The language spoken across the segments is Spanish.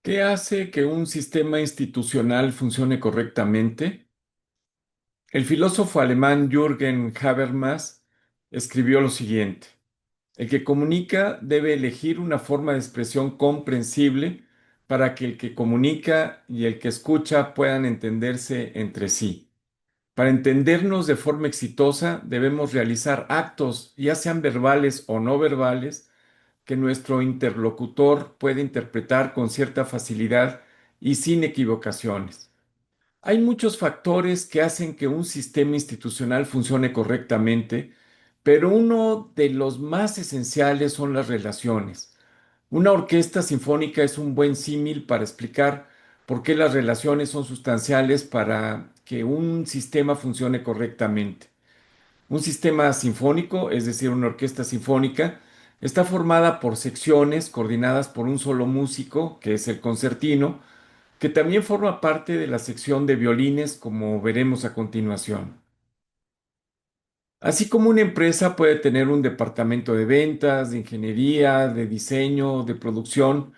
¿Qué hace que un sistema institucional funcione correctamente? El filósofo alemán Jürgen Habermas escribió lo siguiente: el que comunica debe elegir una forma de expresión comprensible para que el que comunica y el que escucha puedan entenderse entre sí. Para entendernos de forma exitosa, debemos realizar actos, ya sean verbales o no verbales, que nuestro interlocutor puede interpretar con cierta facilidad y sin equivocaciones. Hay muchos factores que hacen que un sistema institucional funcione correctamente, pero uno de los más esenciales son las relaciones. Una orquesta sinfónica es un buen símil para explicar por qué las relaciones son sustanciales para que un sistema funcione correctamente. Un sistema sinfónico, es decir, una orquesta sinfónica, está formada por secciones coordinadas por un solo músico, que es el concertino, que también forma parte de la sección de violines, como veremos a continuación. Así como una empresa puede tener un departamento de ventas, de ingeniería, de diseño, de producción,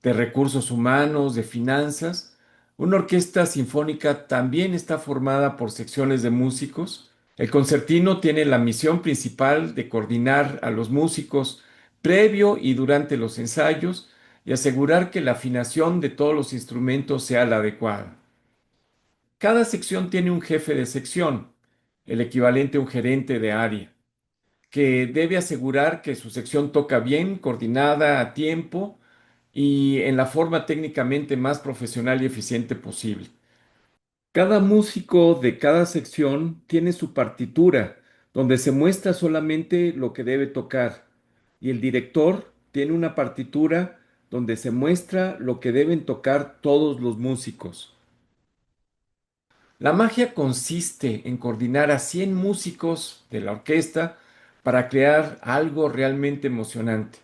de recursos humanos, de finanzas, una orquesta sinfónica también está formada por secciones de músicos. El concertino tiene la misión principal de coordinar a los músicos previo y durante los ensayos y asegurar que la afinación de todos los instrumentos sea la adecuada. Cada sección tiene un jefe de sección, el equivalente a un gerente de área, que debe asegurar que su sección toca bien, coordinada a tiempo y en la forma técnicamente más profesional y eficiente posible. Cada músico de cada sección tiene su partitura, donde se muestra solamente lo que debe tocar, y el director tiene una partitura donde se muestra lo que deben tocar todos los músicos. La magia consiste en coordinar a 100 músicos de la orquesta para crear algo realmente emocionante.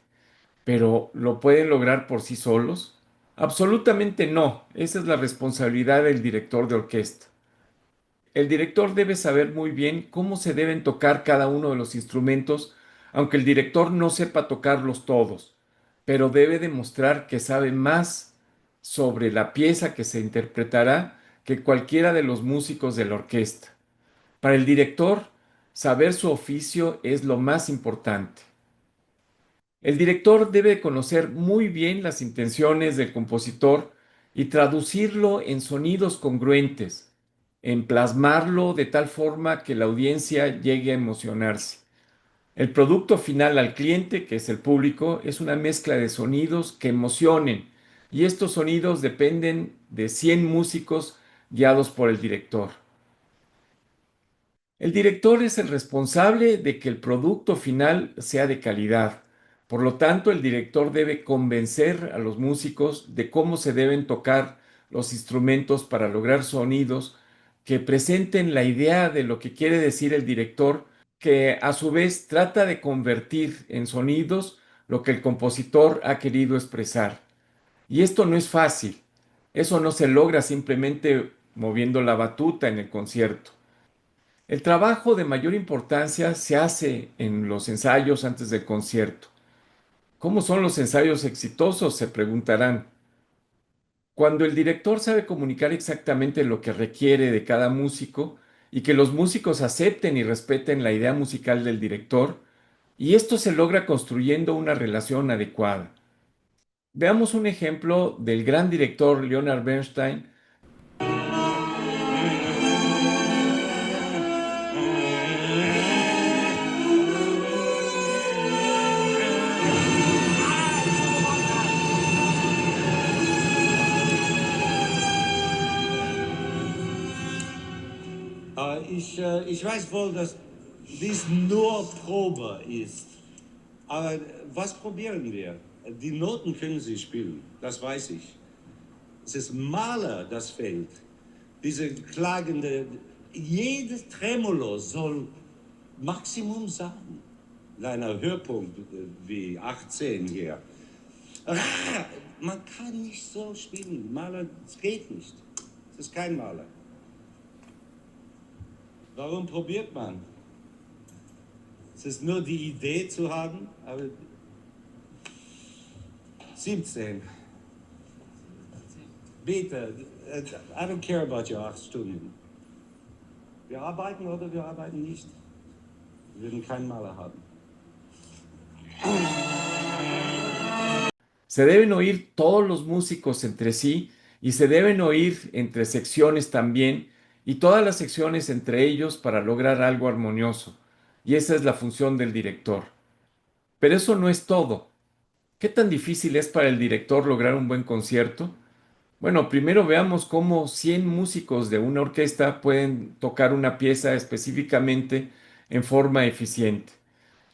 ¿Pero lo pueden lograr por sí solos? Absolutamente no. Esa es la responsabilidad del director de orquesta. El director debe saber muy bien cómo se deben tocar cada uno de los instrumentos, aunque el director no sepa tocarlos todos, pero debe demostrar que sabe más sobre la pieza que se interpretará que cualquiera de los músicos de la orquesta. Para el director, saber su oficio es lo más importante. El director debe conocer muy bien las intenciones del compositor y traducirlo en sonidos congruentes, en plasmarlo de tal forma que la audiencia llegue a emocionarse. El producto final al cliente, que es el público, es una mezcla de sonidos que emocionen, y estos sonidos dependen de 100 músicos guiados por el director. El director es el responsable de que el producto final sea de calidad. Por lo tanto, el director debe convencer a los músicos de cómo se deben tocar los instrumentos para lograr sonidos que presenten la idea de lo que quiere decir el director, que a su vez trata de convertir en sonidos lo que el compositor ha querido expresar. Y esto no es fácil. Eso no se logra simplemente moviendo la batuta en el concierto. El trabajo de mayor importancia se hace en los ensayos antes del concierto. ¿Cómo son los ensayos exitosos? Se preguntarán. Cuando el director sabe comunicar exactamente lo que requiere de cada músico y que los músicos acepten y respeten la idea musical del director, y esto se logra construyendo una relación adecuada. Veamos un ejemplo del gran director Leonard Bernstein. Ich weiß wohl, dass dies nur Probe ist. Aber was probieren wir? Die Noten können Sie spielen, das weiß ich. Es ist Mahler, das fehlt. Diese klagende, jedes Tremolo soll Maximum sein. In einer Höhepunkt wie 18 hier. Man kann nicht so spielen. Mahler, es geht nicht. Es ist kein Mahler. Warum probiert man? Es ist nur die Idee zu haben, aber 17. Bitte, I don't care about your 8 Stunden. Wir arbeiten oder wir arbeiten nicht. Wir werden keinen Maler haben. Se deben oír todos los músicos entre sí y se deben oír entre secciones también y todas las secciones entre ellos para lograr algo armonioso. Y esa es la función del director. Pero eso no es todo. ¿Qué tan difícil es para el director lograr un buen concierto? Bueno, primero veamos cómo 100 músicos de una orquesta pueden tocar una pieza específicamente en forma eficiente.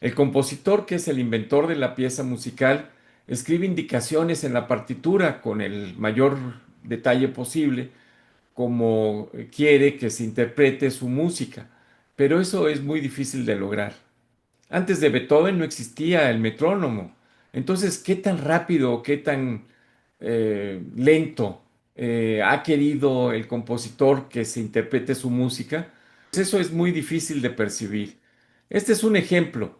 El compositor, que es el inventor de la pieza musical, escribe indicaciones en la partitura con el mayor detalle posible, como quiere que se interprete su música, pero eso es muy difícil de lograr. Antes de Beethoven no existía el metrónomo. Entonces, ¿qué tan rápido o qué tan lento ha querido el compositor que se interprete su música? Pues eso es muy difícil de percibir. Este es un ejemplo,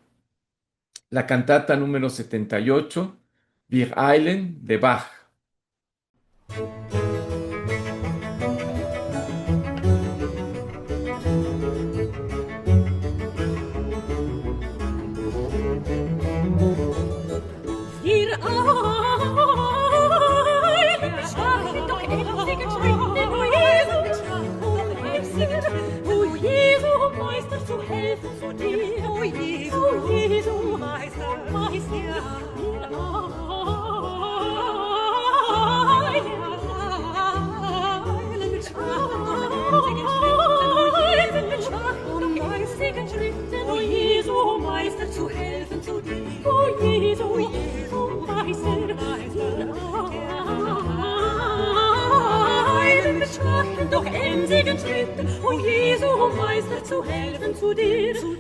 la cantata número 78, Wir eilen de Bach. Wir eilen, schwachen doch emsigen Schritten, o Jesu, Meister, zu helfen zu dir, o Jesu, Meister, Meister, eilen mit schwachen Schritten, o Jesu, Meister, zu helfen zu dir, o Jesu, Meister, eilen mit schwachen, doch emsigen Schritten, o Jesu, Meister, zu helfen zu dir, zu dir.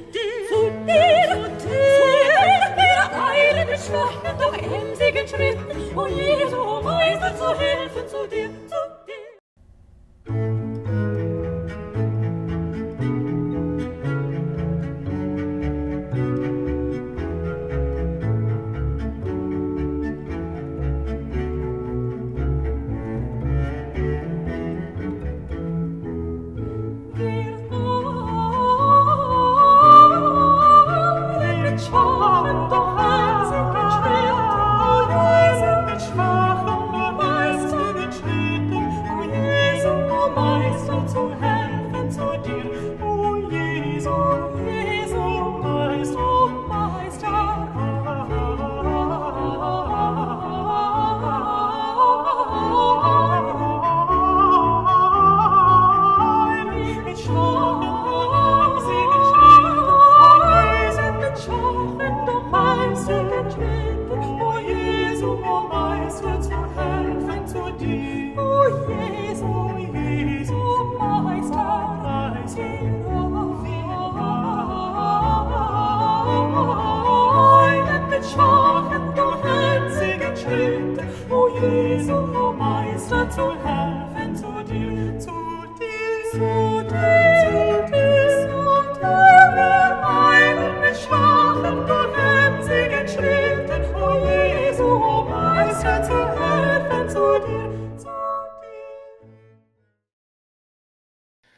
Wir eilen mit schwachen, doch emsigen Schritten, o Jesu, Meister, zu helfen zu dir, zu dir.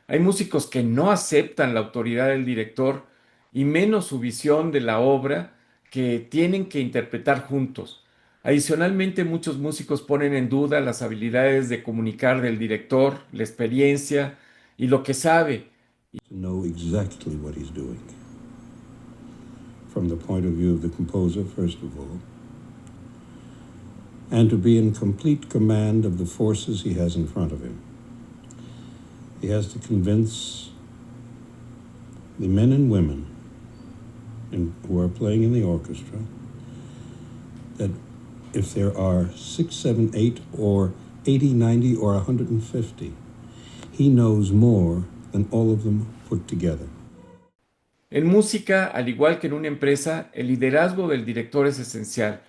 Hay músicos que no aceptan la autoridad del director y menos su visión de la obra que tienen que interpretar juntos. Adicionalmente, muchos músicos ponen en duda las habilidades de comunicar del director, la experiencia y lo que sabe. To know exactly what he's doing from the point of view of the composer, first of all, and to be in complete command of the forces he has in front of him. He has to convince the men and women who are playing in the orchestra that if there are 6, 7, 8, or 80, 90, or 150, he knows more than all of them put together. En música, al igual que en una empresa, el liderazgo del director es esencial.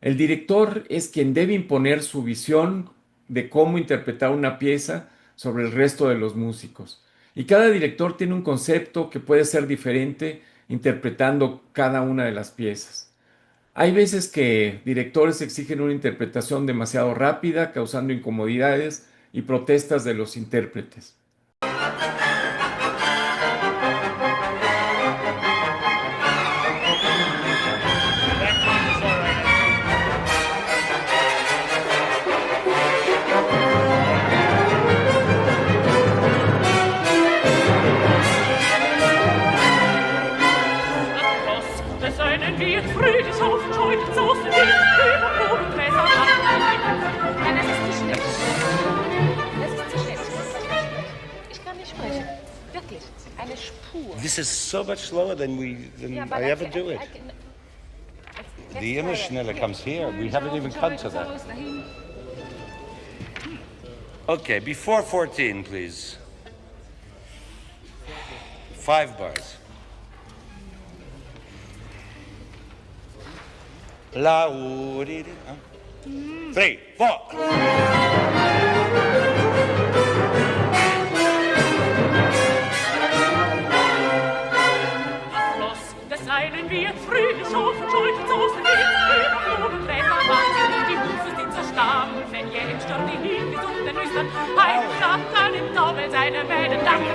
El director es quien debe imponer su visión de cómo interpretar una pieza sobre el resto de los músicos. Y cada director tiene un concepto que puede ser diferente interpretando cada una de las piezas. Hay veces que directores exigen una interpretación demasiado rápida, causando incomodidades y protestas de los intérpretes. Des einen wird fröhlich aufgescheut, so sind wir über Probengräser Nein, das ist zu schnell. Das ist zu schnell. Ich kann nicht sprechen. Wirklich. Eine Spur. This is so much slower than I ever do it. The inner schneller comes here. We haven't even come to that. Okay, before 14, please. 5 bars. La -di -di, huh? 3, 4. Das Schloss des einen wird fröhlich aufgescheut, so sind wir über Probengräser die Hufe sind zerstampfen, jeden Sturm die hingesuchten Nüstern, Heimat an im Taumel seine Mäden danken.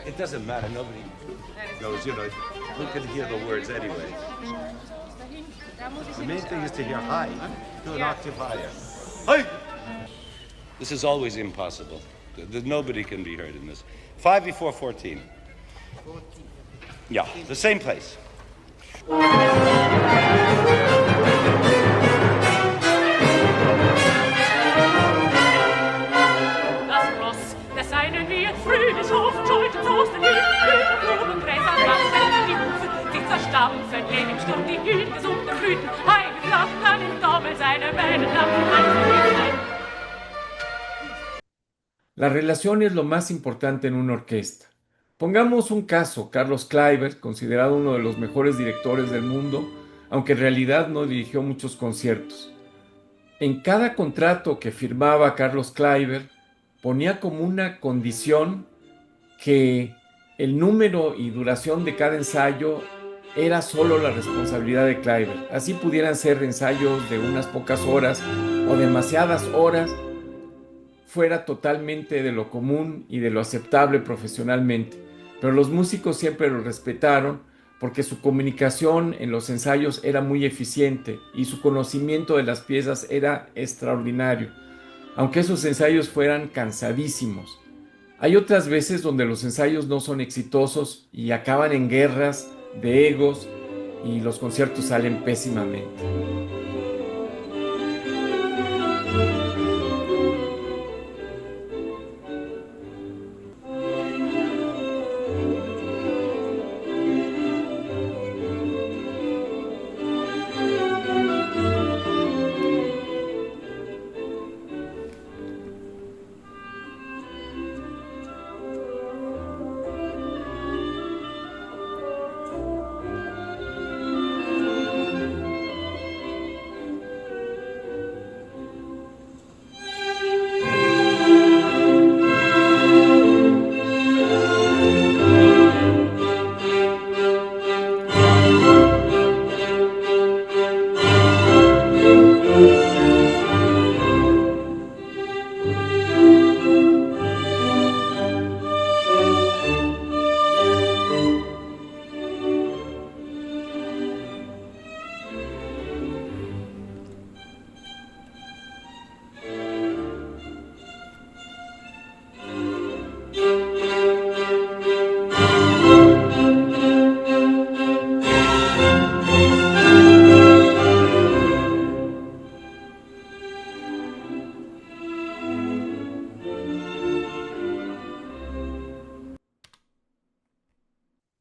It doesn't matter. Nobody knows, who can hear the words anyway. The main thing is to hear high. Do an octave higher. High! This is always impossible. Nobody can be heard in this. 5 before 14. Yeah, the same place. Das Ross des einen wird fröhlich aufgescheut, so sind wir über Probengräser die Hufe sie zerstampfen, jedem Sturm die hingesuchten Blüten, Heimflacht an im Taumel seine Mäden danken. La relación es lo más importante en una orquesta. Pongamos un caso, Carlos Kleiber, considerado uno de los mejores directores del mundo, aunque en realidad no dirigió muchos conciertos. En cada contrato que firmaba Carlos Kleiber, ponía como una condición que el número y duración de cada ensayo era solo la responsabilidad de Kleiber. Así pudieran ser ensayos de unas pocas horas o demasiadas horas, fuera totalmente de lo común y de lo aceptable profesionalmente. Pero los músicos siempre lo respetaron porque su comunicación en los ensayos era muy eficiente y su conocimiento de las piezas era extraordinario, aunque esos ensayos fueran cansadísimos. Hay otras veces donde los ensayos no son exitosos y acaban en guerras de egos y los conciertos salen pésimamente.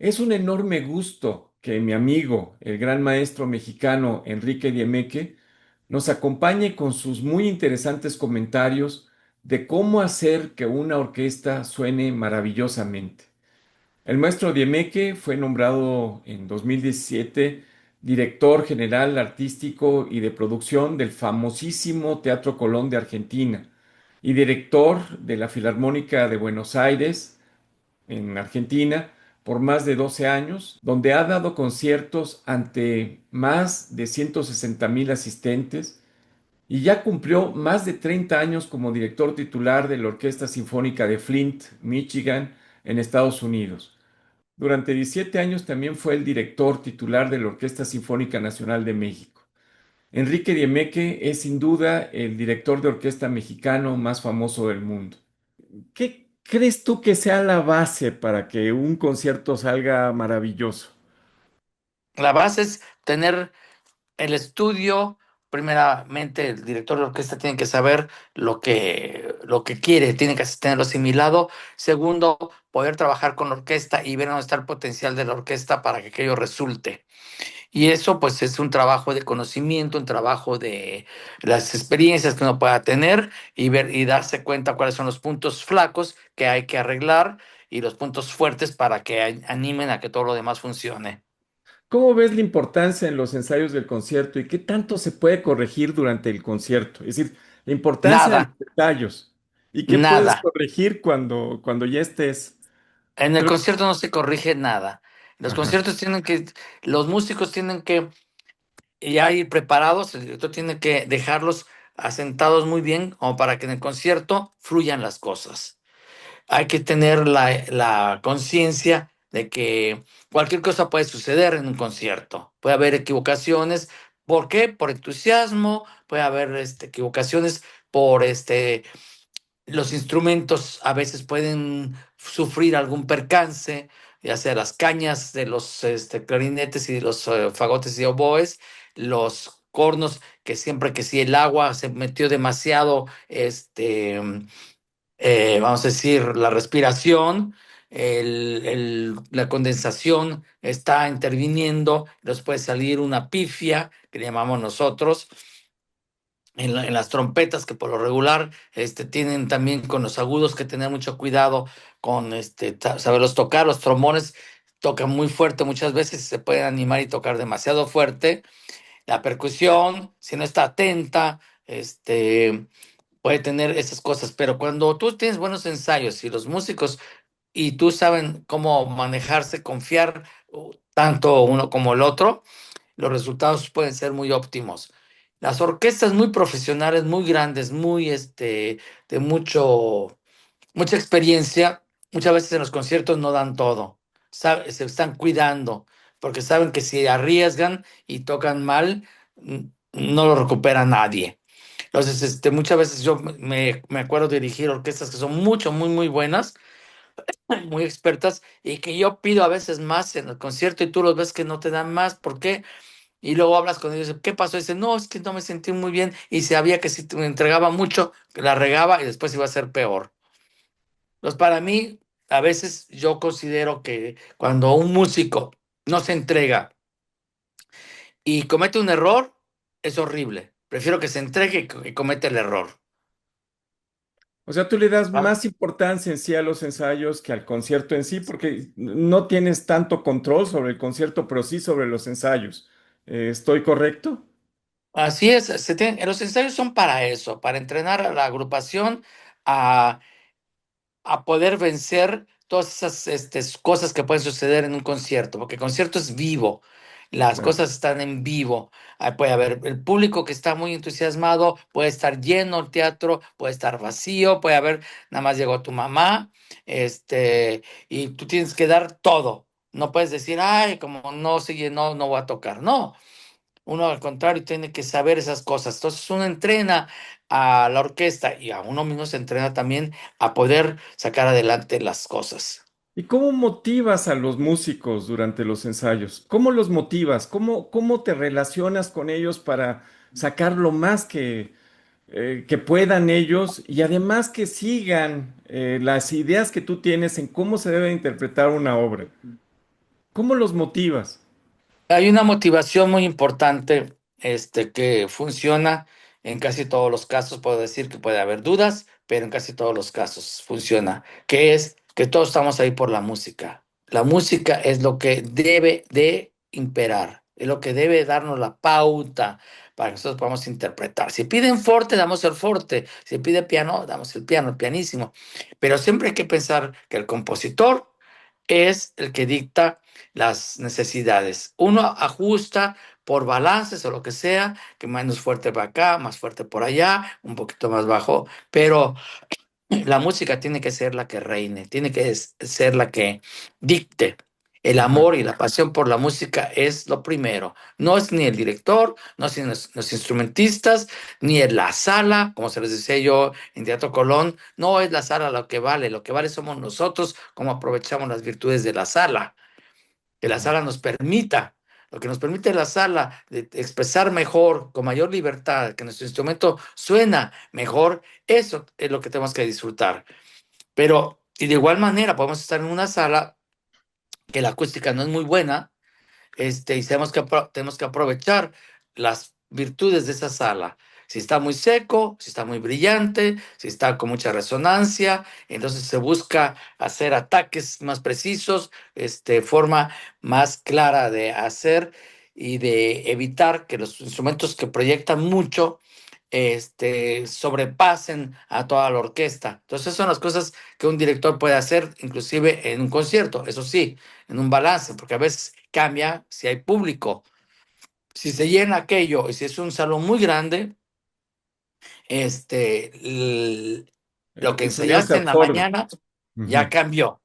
Es un enorme gusto que mi amigo, el gran maestro mexicano Enrique Diemeque, nos acompañe con sus muy interesantes comentarios de cómo hacer que una orquesta suene maravillosamente. El maestro Diemeque fue nombrado en 2017 director general artístico y de producción del famosísimo Teatro Colón de Argentina, y director de la Filarmónica de Buenos Aires, en Argentina, por más de 12 años, donde ha dado conciertos ante más de 160,000 asistentes y ya cumplió más de 30 años como director titular de la Orquesta Sinfónica de Flint, Michigan, en Estados Unidos. Durante 17 años también fue el director titular de la Orquesta Sinfónica Nacional de México. Enrique Diemeque es sin duda el director de orquesta mexicano más famoso del mundo. ¿Qué crees tú que sea la base para que un concierto salga maravilloso? La base es tener el estudio. Primeramente, el director de orquesta tiene que saber lo que quiere, tiene que tenerlo asimilado. Segundo, poder trabajar con la orquesta y ver dónde está el potencial de la orquesta para que aquello resulte. Y eso pues es un trabajo de conocimiento, un trabajo de las experiencias que uno pueda tener y ver y darse cuenta cuáles son los puntos flacos que hay que arreglar y los puntos fuertes para que animen a que todo lo demás funcione. ¿Cómo ves la importancia en los ensayos del concierto y qué tanto se puede corregir durante el concierto? Es decir, la importancia de los Nada, detalles y qué puedes nada. corregir cuando ya estés. En el Creo concierto no se corrige nada. Los Ajá. conciertos los músicos tienen que ya ir preparados, el director tiene que dejarlos asentados muy bien como para que en el concierto fluyan las cosas. Hay que tener la conciencia de que cualquier cosa puede suceder en un concierto. Puede haber equivocaciones. ¿Por qué? Por entusiasmo, puede haber equivocaciones por los instrumentos a veces pueden sufrir algún percance, ya sea las cañas de los clarinetes y de los fagotes y oboes, los cornos, que siempre que si el agua se metió demasiado, vamos a decir, la respiración, la condensación está interviniendo, nos puede salir una pifia, que le llamamos nosotros, en las trompetas, que por lo regular tienen también con los agudos que tener mucho cuidado con saberlos tocar. Los trombones tocan muy fuerte muchas veces, se pueden animar y tocar demasiado fuerte. La percusión, si no está atenta, puede tener esas cosas, pero cuando tú tienes buenos ensayos y los músicos y tú saben cómo manejarse, confiar tanto uno como el otro, los resultados pueden ser muy óptimos. Las orquestas muy profesionales, muy grandes, muy de mucha experiencia, muchas veces en los conciertos no dan todo. Se están cuidando, porque saben que si arriesgan y tocan mal, no lo recupera nadie. Entonces, muchas veces yo me acuerdo dirigir orquestas que son muy, muy buenas, muy expertas, y que yo pido a veces más en el concierto y tú los ves que no te dan más. ¿Por qué? Y luego hablas con ellos, ¿qué pasó? Dice, no, es que no me sentí muy bien y sabía que si me entregaba mucho, la regaba y después iba a ser peor. Entonces, para mí, a veces yo considero que cuando un músico no se entrega y comete un error, es horrible. Prefiero que se entregue y que cometa el error. O sea, tú le das ¿Ah? más importancia en sí a los ensayos que al concierto en sí, porque no tienes tanto control sobre el concierto, pero sí sobre los ensayos. ¿Estoy correcto? Así es, los ensayos son para eso, para entrenar a la agrupación a poder vencer todas esas cosas que pueden suceder en un concierto, porque el concierto es vivo, las Claro. cosas están en vivo. Puede haber el público que está muy entusiasmado, puede estar lleno el teatro, puede estar vacío, puede haber, nada más llegó tu mamá, y tú tienes que dar todo. No puedes decir, ay, como no se llenó, no voy a tocar. No, uno al contrario tiene que saber esas cosas. Entonces uno entrena a la orquesta y a uno mismo se entrena también a poder sacar adelante las cosas. ¿Y cómo motivas a los músicos durante los ensayos? ¿Cómo los motivas? ¿Cómo te relacionas con ellos para sacar lo más que puedan ellos y además que sigan las ideas que tú tienes en cómo se debe interpretar una obra? ¿Cómo los motivas? Hay una motivación muy importante, que funciona en casi todos los casos. Puedo decir que puede haber dudas, pero en casi todos los casos funciona, que es que todos estamos ahí por la música. La música es lo que debe de imperar, es lo que debe darnos la pauta para que nosotros podamos interpretar. Si piden forte, damos el forte. Si pide piano, damos el piano, el pianísimo. Pero siempre hay que pensar que el compositor es el que dicta las necesidades. Uno ajusta por balances o lo que sea, que menos fuerte para acá, más fuerte por allá, un poquito más bajo, pero la música tiene que ser la que reine, tiene que ser la que dicte. El Ajá. amor y la pasión por la música es lo primero. No es ni el director, no es ni los instrumentistas, ni en la sala, como se les decía yo en Teatro Colón. No es la sala lo que vale somos nosotros, cómo aprovechamos las virtudes de la sala, que la Ajá. sala nos permita. Lo que nos permite la sala de expresar mejor, con mayor libertad, que nuestro instrumento suena mejor, eso es lo que tenemos que disfrutar. Pero, y de igual manera, podemos estar en una sala que la acústica no es muy buena, y tenemos que aprovechar las virtudes de esa sala. Si está muy seco, si está muy brillante, si está con mucha resonancia, entonces se busca hacer ataques más precisos, forma más clara de hacer y de evitar que los instrumentos que proyectan mucho, sobrepasen a toda la orquesta. Entonces son las cosas que un director puede hacer, inclusive en un concierto, eso sí, en un balance, porque a veces cambia si hay público. Si se llena aquello y si es un salón muy grande, este, l- lo que El sonido se ensayaste en la absorbe. mañana ya Ujú. cambió.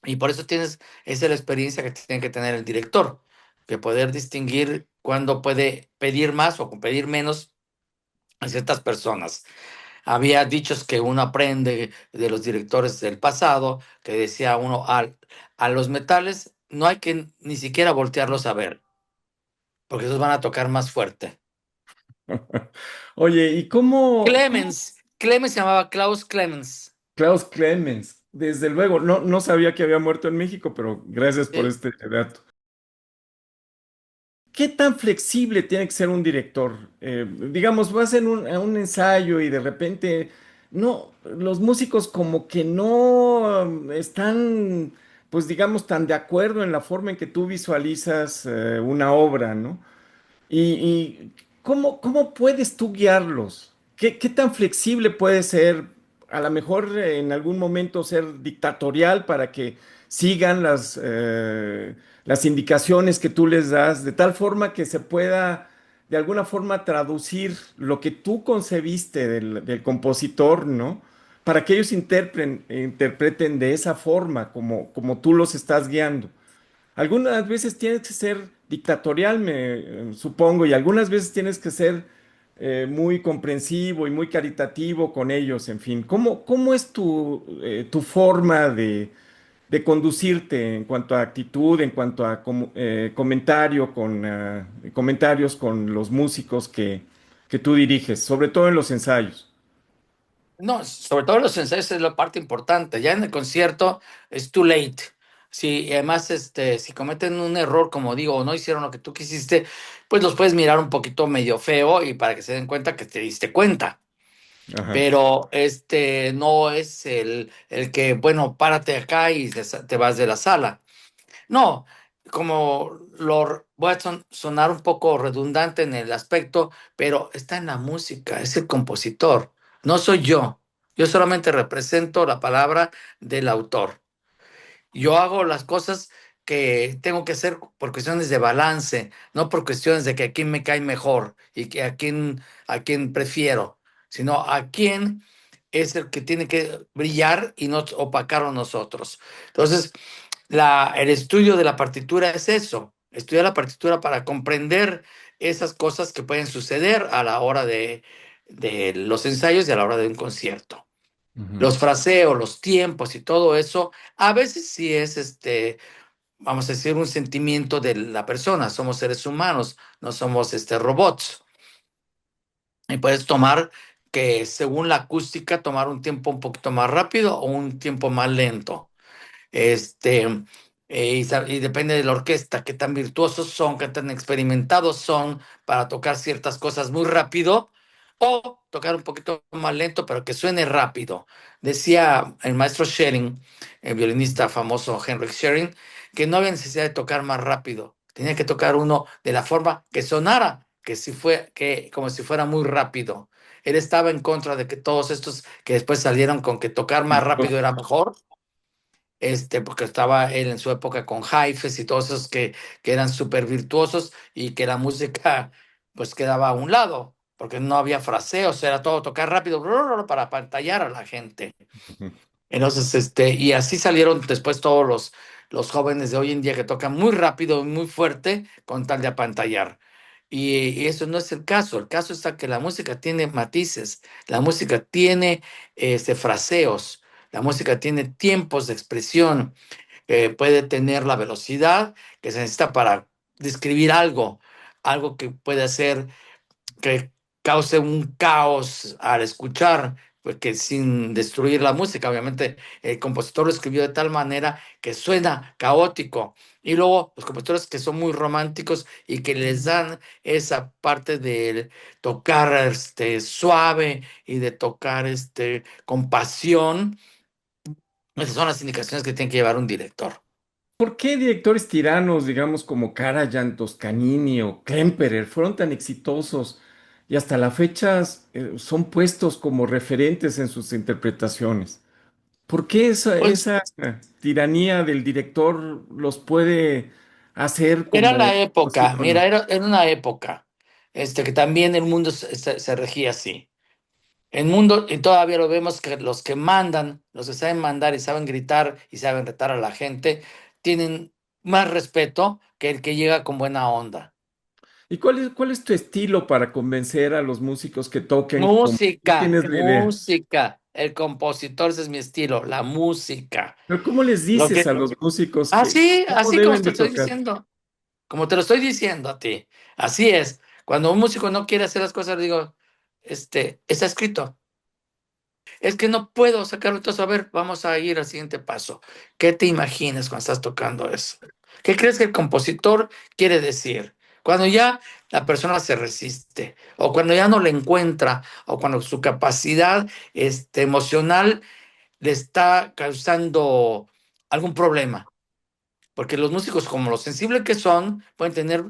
Y por eso esa es la experiencia que tiene que tener el director, que poder distinguir cuándo puede pedir más o pedir menos a ciertas personas. Había dichos que uno aprende de los directores del pasado, que decía uno, a los metales no hay que ni siquiera voltearlos a ver, porque esos van a tocar más fuerte. Oye, ¿y cómo Clemens se llamaba Klaus Clemens. Klaus Clemens? Desde luego, no sabía que había muerto en México, pero gracias por Sí. este dato. ¿Qué tan flexible tiene que ser un director? Digamos, vas a un ensayo y de repente, no, los músicos como que no están, pues digamos, tan de acuerdo en la forma en que tú visualizas una obra, ¿no? Y ¿cómo puedes tú guiarlos? ¿Qué tan flexible puede ser? A lo mejor en algún momento ser dictatorial para que sigan las indicaciones que tú les das, de tal forma que se pueda de alguna forma traducir lo que tú concebiste del compositor, ¿no? Para que ellos interpreten de esa forma, como tú los estás guiando. Algunas veces tienes que ser dictatorial, supongo, y algunas veces tienes que ser muy comprensivo y muy caritativo con ellos, en fin. ¿Cómo es tu forma de conducirte en cuanto a actitud, en cuanto a comentarios con los músicos que tú diriges, sobre todo en los ensayos? No, sobre todo los ensayos es la parte importante. Ya en el concierto es too late. Si además, si cometen un error, como digo, o no hicieron lo que tú quisiste, pues los puedes mirar un poquito medio feo y para que se den cuenta que te diste cuenta. Ajá. Pero no es el que, bueno, párate acá y te vas de la sala. No, como voy a sonar un poco redundante en el aspecto, pero está en la música, es el compositor, no soy yo. Yo solamente represento la palabra del autor. Yo hago las cosas que tengo que hacer por cuestiones de balance, no por cuestiones de que a quién me cae mejor y que a quién prefiero, sino a quién es el que tiene que brillar y no opacar a nosotros. Entonces, el estudio de la partitura es eso, estudiar la partitura para comprender esas cosas que pueden suceder a la hora de los ensayos y a la hora de un concierto. Ujú. Los fraseos, los tiempos y todo eso, a veces sí es, vamos a decir, un sentimiento de la persona. Somos seres humanos, no somos robots. Y puedes tomar que según la acústica, tomar un tiempo un poquito más rápido o un tiempo más lento. Este, y depende de la orquesta, qué tan virtuosos son, qué tan experimentados son para tocar ciertas cosas muy rápido o tocar un poquito más lento, pero que suene rápido. Decía el maestro Schering, el violinista famoso Henrik Schering, que no había necesidad de tocar más rápido, tenía que tocar uno de la forma que sonara que como si fuera muy rápido. Él estaba en contra de que todos estos que después salieron con que tocar más rápido era mejor, porque estaba él en su época con Haifes y todos esos que eran súper virtuosos y que la música pues quedaba a un lado, porque no había fraseos, era todo tocar rápido para pantallar a la gente. Entonces, y así salieron después todos los jóvenes de hoy en día que tocan muy rápido y muy fuerte con tal de apantallar. Y eso no es el caso. El caso está que la música tiene matices, la música tiene fraseos, la música tiene tiempos de expresión, puede tener la velocidad que se necesita para describir algo, algo que puede hacer que cause un caos al escuchar, porque sin destruir la música, obviamente el compositor lo escribió de tal manera que suena caótico. Y luego los compositores que son muy románticos y que les dan esa parte de tocar suave y de tocar con pasión, esas son las indicaciones que tiene que llevar un director. ¿Por qué directores tiranos, digamos, como Karajan, Toscanini o Klemperer fueron tan exitosos y hasta la fecha son puestos como referentes en sus interpretaciones? ¿Por qué Pues esa tiranía del director los puede hacer era la como los época, mira, íconos? era una época que también el mundo se regía así. El mundo, y todavía lo vemos que los que mandan, los que saben mandar y saben gritar y saben retar a la gente, tienen más respeto que el que llega con buena onda. ¿Y cuál es tu estilo para convencer a los músicos que toquen como tú Música, tienes la idea? música. El compositor, ese es mi estilo, la música. Pero ¿cómo les Lo dices que, a los músicos que así, cómo así como deben te de estoy tocar? diciendo, como te lo estoy diciendo a ti. Así es. Cuando un músico no quiere hacer las cosas, le digo, está escrito. Es que no puedo sacarlo todo. A ver, vamos a ir al siguiente paso. ¿Qué te imaginas cuando estás tocando eso? ¿Qué crees que el compositor quiere decir? Cuando ya la persona se resiste, o cuando ya no le encuentra, o cuando su capacidad emocional le está causando algún problema. Porque los músicos, como lo sensibles que son, pueden tener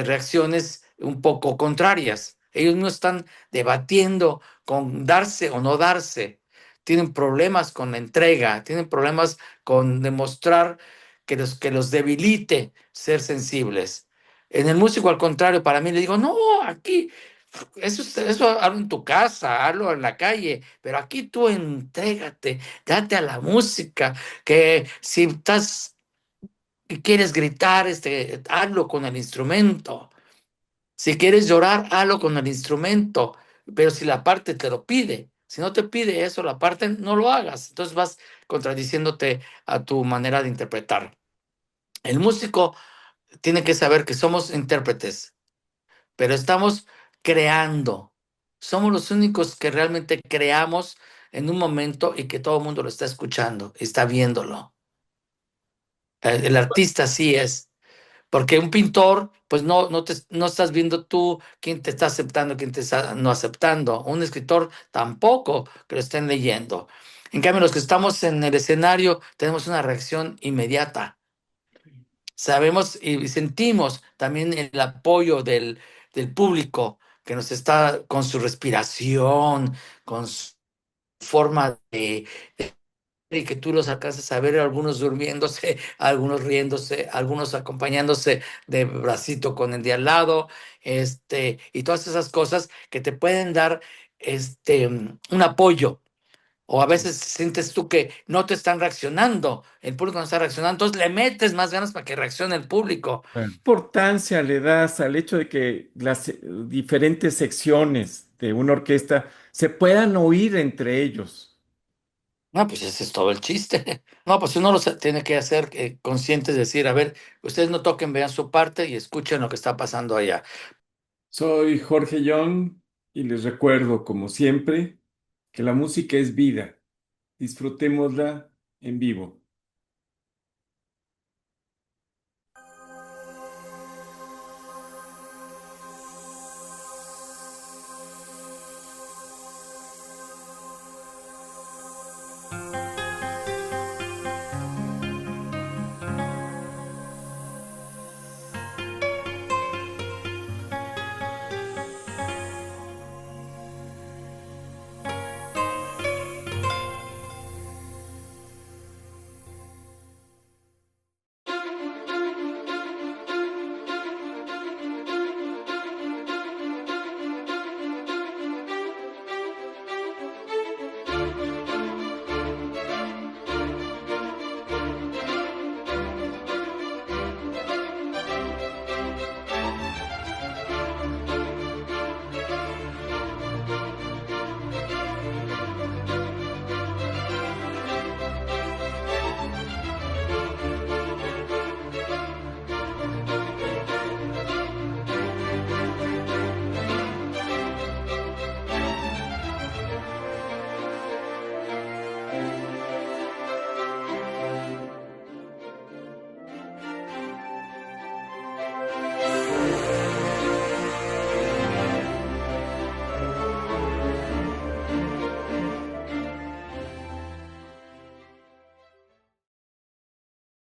reacciones un poco contrarias. Ellos no están debatiendo con darse o no darse. Tienen problemas con la entrega, tienen problemas con demostrar que los debilite ser sensibles. En el músico, al contrario, para mí le digo, no, aquí, eso hazlo en tu casa, hazlo en la calle, pero aquí tú entrégate, date a la música, que si estás y quieres gritar, hazlo con el instrumento. Si quieres llorar, hazlo con el instrumento. Pero si la parte te lo pide, si no te pide eso, la parte no lo hagas. Entonces vas contradiciéndote a tu manera de interpretar. El músico tiene que saber que somos intérpretes, pero estamos creando. Somos los únicos que realmente creamos en un momento y que todo el mundo lo está escuchando, está viéndolo. El artista sí es. Porque un pintor, pues no estás viendo tú quién te está aceptando, quién te está no aceptando. Un escritor tampoco que lo estén leyendo. En cambio, los que estamos en el escenario tenemos una reacción inmediata. Sabemos y sentimos también el apoyo del público que nos está con su respiración, con su forma de y que tú los alcances a ver, algunos durmiéndose, algunos riéndose, algunos acompañándose de bracito con el de al lado, y todas esas cosas que te pueden dar un apoyo. O a veces sientes tú que no te están reaccionando, el público no está reaccionando, entonces le metes más ganas para que reaccione el público. ¿Qué importancia le das al hecho de que las diferentes secciones de una orquesta se puedan oír entre ellos? No, pues ese es todo el chiste. No, pues uno tiene que hacer conscientes, decir, a ver, ustedes no toquen, vean su parte y escuchen lo que está pasando allá. Soy Jorge Young y les recuerdo, como siempre, que la música es vida. Disfrutémosla en vivo.